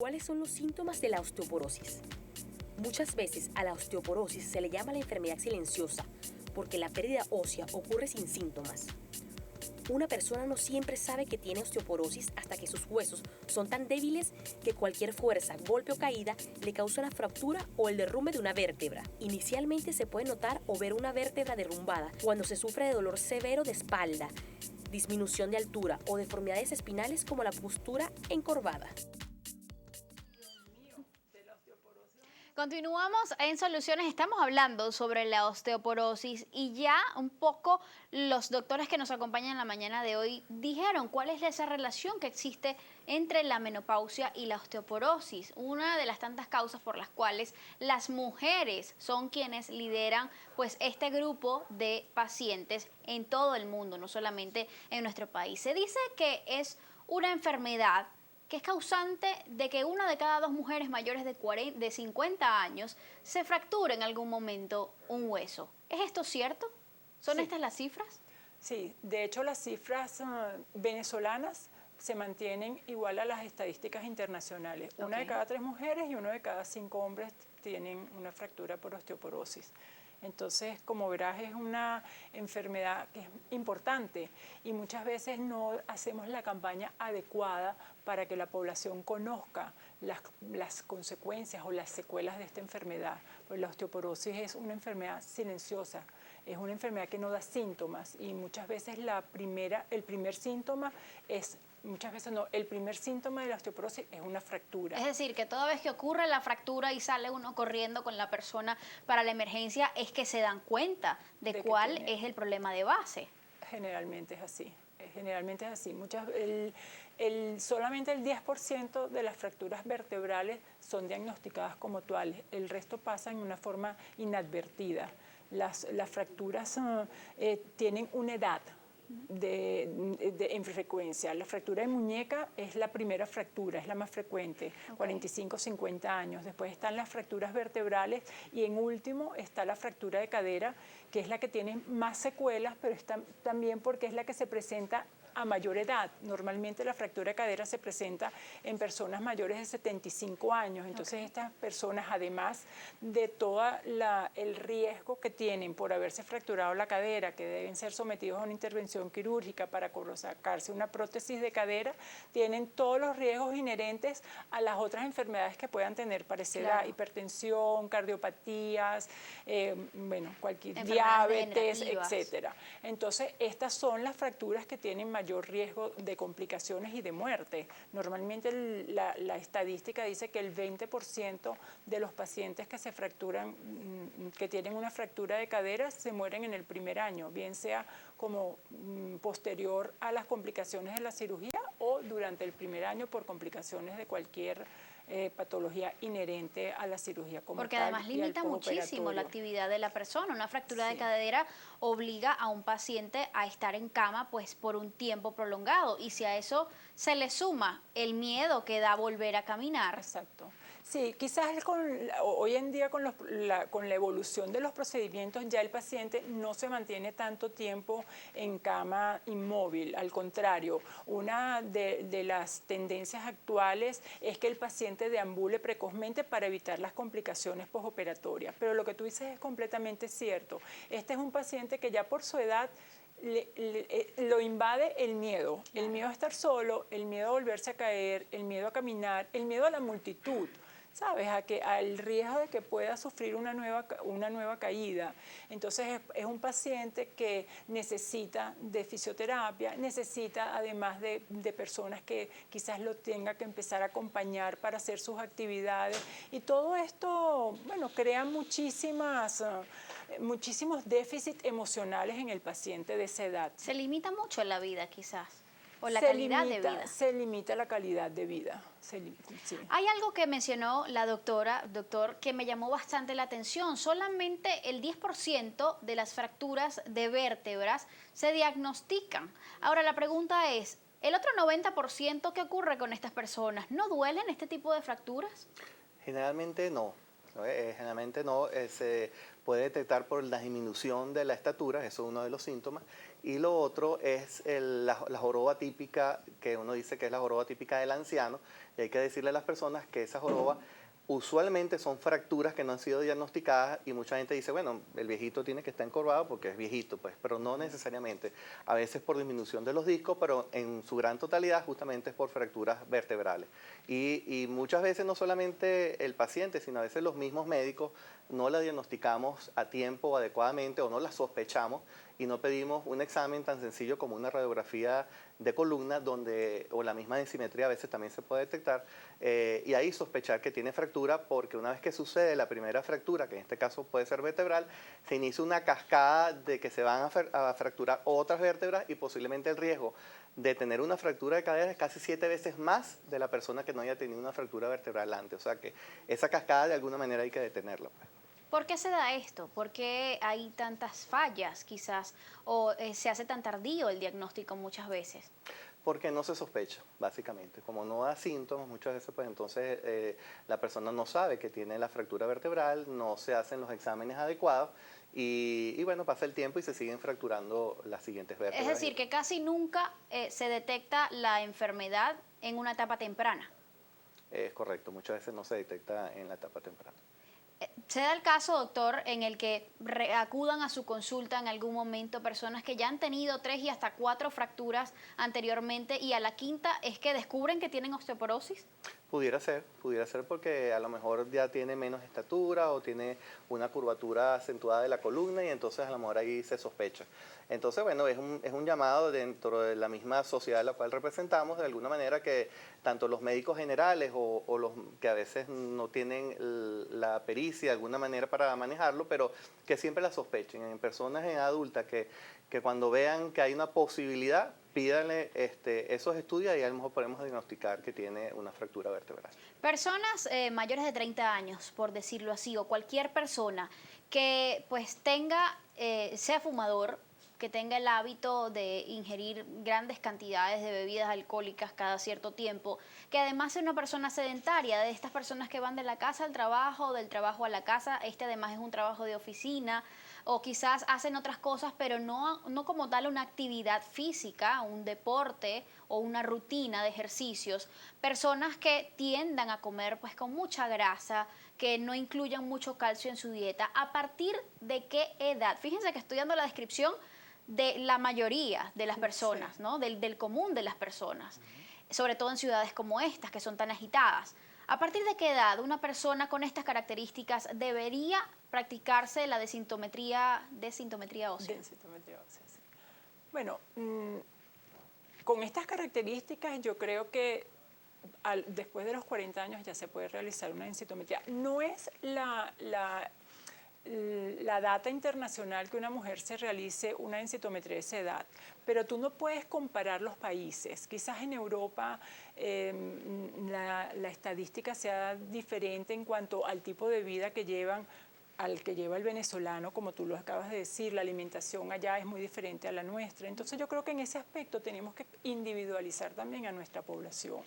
¿Cuáles son los síntomas de la osteoporosis? Muchas veces a la osteoporosis se le llama la enfermedad silenciosa porque la pérdida ósea ocurre sin síntomas. Una persona no siempre sabe que tiene osteoporosis hasta que sus huesos son tan débiles que cualquier fuerza, golpe o caída le causa una fractura o el derrumbe de una vértebra. Inicialmente se puede notar o ver una vértebra derrumbada cuando se sufre de dolor severo de espalda, disminución de altura o deformidades espinales como la postura encorvada. Continuamos en Soluciones, estamos hablando sobre la osteoporosis y ya un poco los doctores que nos acompañan en la mañana de hoy dijeron cuál es esa relación que existe entre la menopausia y la osteoporosis, una de las tantas causas por las cuales las mujeres son quienes lideran pues este grupo de pacientes en todo el mundo, no solamente en nuestro país. Se dice que es una enfermedad que es causante de que una de cada dos mujeres mayores de 50 años se fracture en algún momento un hueso. ¿Es esto cierto? ¿Son estas las cifras? Sí, de hecho las cifras venezolanas se mantienen igual a las estadísticas internacionales. Una de cada 3 mujeres y uno de cada 5 hombres tienen una fractura por osteoporosis. Entonces, como verás, es una enfermedad que es importante y muchas veces no hacemos la campaña adecuada para que la población conozca las consecuencias o las secuelas de esta enfermedad. Pues la osteoporosis es una enfermedad silenciosa, es una enfermedad que no da síntomas y muchas veces el primer síntoma es... el primer síntoma de la osteoporosis es una fractura. Es decir, que toda vez que ocurre la fractura y sale uno corriendo con la persona para la emergencia, es que se dan cuenta de cuál es el problema de base. Generalmente es así. Generalmente es así. Solamente el 10% de las fracturas vertebrales son diagnosticadas como tales. El resto pasa en una forma inadvertida. Las fracturas tienen una edad en frecuencia. La fractura de muñeca es la primera fractura, es la más frecuente, 45, 50 años. Después están las fracturas vertebrales y en último está la fractura de cadera, que es la que tiene más secuelas, pero también porque es la que se presenta a mayor edad. Normalmente la fractura de cadera se presenta en personas mayores de 75 años. Entonces estas personas, además de todo el riesgo que tienen por haberse fracturado la cadera, que deben ser sometidos a una intervención quirúrgica para sacarse una prótesis de cadera, tienen todos los riesgos inherentes a las otras enfermedades que puedan tener para esa edad, hipertensión, cardiopatías, cualquier diabetes, etcétera. Entonces estas son las fracturas que tienen mayor riesgo de complicaciones y de muerte. Normalmente la estadística dice que el 20% de los pacientes que se fracturan, que tienen una fractura de cadera, se mueren en el primer año, bien sea como posterior a las complicaciones de la cirugía o durante el primer año por complicaciones de cualquier patología inherente a la cirugía como porque tal, además limita muchísimo la actividad de la persona. Una fractura de Sí. cadera obliga a un paciente a estar en cama pues por un tiempo prolongado y si a eso se le suma el miedo que da volver a caminar. Exacto. Sí, quizás hoy en día con la evolución de los procedimientos ya el paciente no se mantiene tanto tiempo en cama inmóvil. Al contrario, una de las tendencias actuales es que el paciente deambule precozmente para evitar las complicaciones posoperatorias. Pero lo que tú dices es completamente cierto. Este es un paciente que ya por su edad lo invade el miedo a estar solo, el miedo a volverse a caer, el miedo a caminar, el miedo a la multitud, ¿sabes? Al riesgo de que pueda sufrir una nueva caída. Entonces es un paciente que necesita de fisioterapia, necesita además de personas que quizás lo tenga que empezar a acompañar para hacer sus actividades. Y todo esto, crea muchísimos déficits emocionales en el paciente de esa edad. Se limita mucho la vida quizás, o la calidad de vida. Se limita la calidad de vida. Sí. Hay algo que mencionó la doctor, que me llamó bastante la atención. Solamente el 10% de las fracturas de vértebras se diagnostican. Ahora la pregunta es, ¿el otro 90% qué ocurre con estas personas? ¿No duelen este tipo de fracturas? Generalmente no. ¿no? Generalmente no, se puede detectar por la disminución de la estatura, eso es uno de los síntomas, y lo otro es la joroba típica, que uno dice que es la joroba típica del anciano, y hay que decirle a las personas que esa joroba usualmente son fracturas que no han sido diagnosticadas y mucha gente dice, bueno, el viejito tiene que estar encorvado porque es viejito, pues, pero no necesariamente. A veces por disminución de los discos, pero en su gran totalidad justamente es por fracturas vertebrales. Y muchas veces no solamente el paciente, sino a veces los mismos médicos no la diagnosticamos a tiempo o adecuadamente o no la sospechamos y no pedimos un examen tan sencillo como una radiografía de columna o la misma densimetría a veces también se puede detectar y ahí sospechar que tiene fractura porque una vez que sucede la primera fractura, que en este caso puede ser vertebral, se inicia una cascada de que se van a fracturar otras vértebras y posiblemente el riesgo de tener una fractura de cadera es casi 7 veces más de la persona que no haya tenido una fractura vertebral antes. O sea que esa cascada de alguna manera hay que detenerla, pues. ¿Por qué se da esto? ¿Por qué hay tantas fallas quizás? ¿O se hace tan tardío el diagnóstico muchas veces? Porque no se sospecha, básicamente. Como no da síntomas, muchas veces pues entonces la persona no sabe que tiene la fractura vertebral, no se hacen los exámenes adecuados y bueno, pasa el tiempo y se siguen fracturando las siguientes vértebras. Es decir, que casi nunca se detecta la enfermedad en una etapa temprana. Es correcto, muchas veces no se detecta en la etapa temprana. ¿Se da el caso, doctor, en el que acudan a su consulta en algún momento personas que ya han tenido 3 y hasta 4 fracturas anteriormente y a la quinta es que descubren que tienen osteoporosis? Pudiera ser porque a lo mejor ya tiene menos estatura o tiene una curvatura acentuada de la columna y entonces a lo mejor ahí se sospecha. Entonces, bueno, es un llamado dentro de la misma sociedad a la cual representamos, de alguna manera que tanto los médicos generales o los que a veces no tienen la pericia de alguna manera para manejarlo, pero que siempre la sospechen en personas adultas que cuando vean que hay una posibilidad, pídanle esos estudios y a lo mejor podemos diagnosticar que tiene una fractura vertebral. Personas mayores de 30 años, por decirlo así, o cualquier persona que pues tenga, sea fumador, que tenga el hábito de ingerir grandes cantidades de bebidas alcohólicas cada cierto tiempo, que además sea una persona sedentaria, de estas personas que van de la casa al trabajo, del trabajo a la casa, además es un trabajo de oficina, o quizás hacen otras cosas, pero no como tal una actividad física, un deporte o una rutina de ejercicios. Personas que tiendan a comer pues con mucha grasa, que no incluyan mucho calcio en su dieta. ¿A partir de qué edad? Fíjense que estoy dando la descripción de la mayoría de las personas, ¿no? Del común de las personas, sobre todo en ciudades como estas, que son tan agitadas. ¿A partir de qué edad una persona con estas características debería practicarse la desintometría ósea? Densitometría ósea, sí. Bueno, con estas características yo creo que después de los 40 años ya se puede realizar una densitometría. No es la data internacional que una mujer se realice una densitometría de esa edad, pero tú no puedes comparar los países. Quizás en Europa la estadística sea diferente en cuanto al tipo de vida que llevan, al que lleva el venezolano, como tú lo acabas de decir, la alimentación allá es muy diferente a la nuestra. Entonces yo creo que en ese aspecto tenemos que individualizar también a nuestra población.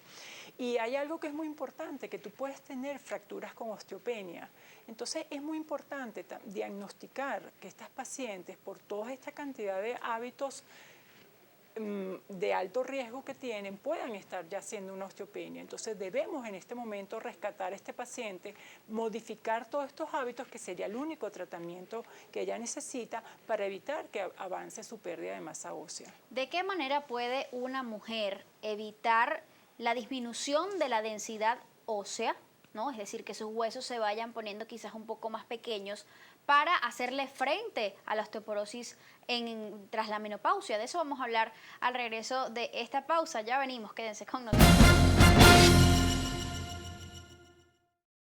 Y hay algo que es muy importante, que tú puedes tener fracturas con osteopenia. Entonces es muy importante diagnosticar que estas pacientes, por toda esta cantidad de hábitos de alto riesgo que tienen, puedan estar ya haciendo una osteopenia. Entonces debemos en este momento rescatar a este paciente, modificar todos estos hábitos, que sería el único tratamiento que ella necesita para evitar que avance su pérdida de masa ósea. ¿De qué manera puede una mujer evitar la disminución de la densidad ósea, ¿no? Es decir, que sus huesos se vayan poniendo quizás un poco más pequeños para hacerle frente a la osteoporosis tras la menopausia? De eso vamos a hablar al regreso de esta pausa. Ya venimos, quédense con nosotros.